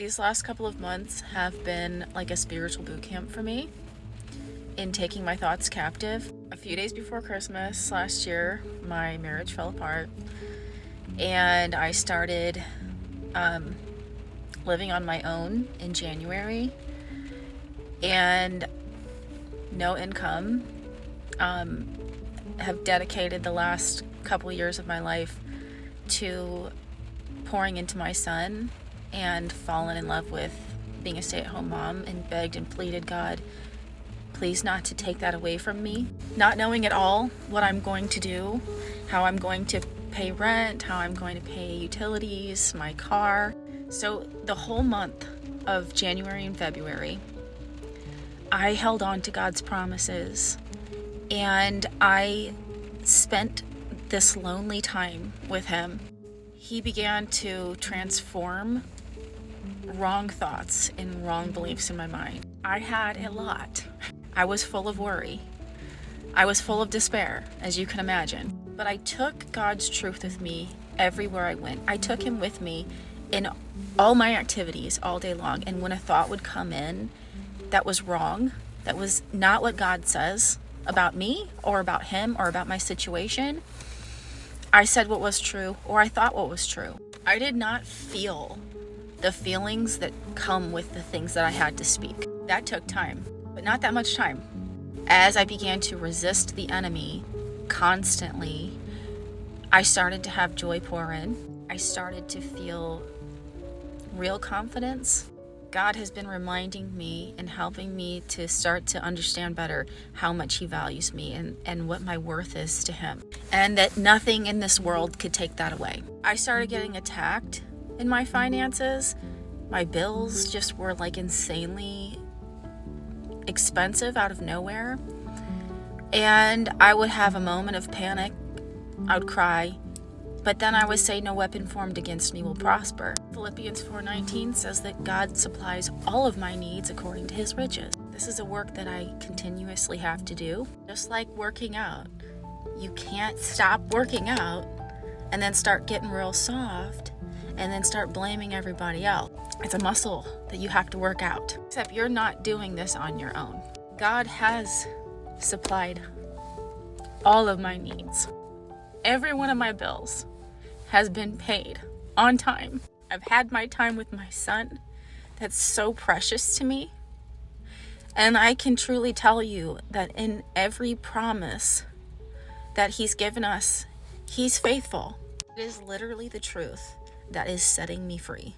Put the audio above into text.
These last couple of months have been like a spiritual boot camp for me in taking my thoughts captive. A few days before Christmas last year, my marriage fell apart, and I started living on my own in January, and no income. Have dedicated the last couple years of my life to pouring into my son and fallen in love with being a stay-at-home mom, and begged and pleaded God, please not to take that away from me. Not knowing at all what I'm going to do, how I'm going to pay rent, how I'm going to pay utilities, my car. So the whole month of January and February, I held on to God's promises, and I spent this lonely time with Him. He began to transform wrong thoughts and wrong beliefs in my mind. I had a lot. I was full of worry. I was full of despair, as you can imagine. But I took God's truth with me everywhere I went. I took Him with me in all my activities all day long. And when a thought would come in that was wrong, that was not what God says about me or about Him or about my situation, I said what was true, or I thought what was true. I did not feel the feelings that come with the things that I had to speak. That took time, but not that much time. As I began to resist the enemy constantly, I started to have joy pour in. I started to feel real confidence. God has been reminding me and helping me to start to understand better how much He values me and what my worth is to Him, and that nothing in this world could take that away. I started getting attacked in my finances. My bills just were like insanely expensive out of nowhere. And I would have a moment of panic. I would cry. But then I would say, no weapon formed against me will prosper. Philippians 4:19 says that God supplies all of my needs according to His riches. This is a work that I continuously have to do. Just like working out. You can't stop working out and then start getting real soft and then start blaming everybody else. It's a muscle that you have to work out. Except you're not doing this on your own. God has supplied all of my needs. Every one of my bills has been paid on time. I've had my time with my son. That's so precious to me. And I can truly tell you that in every promise that He's given us, He's faithful. It is literally the truth that is setting me free.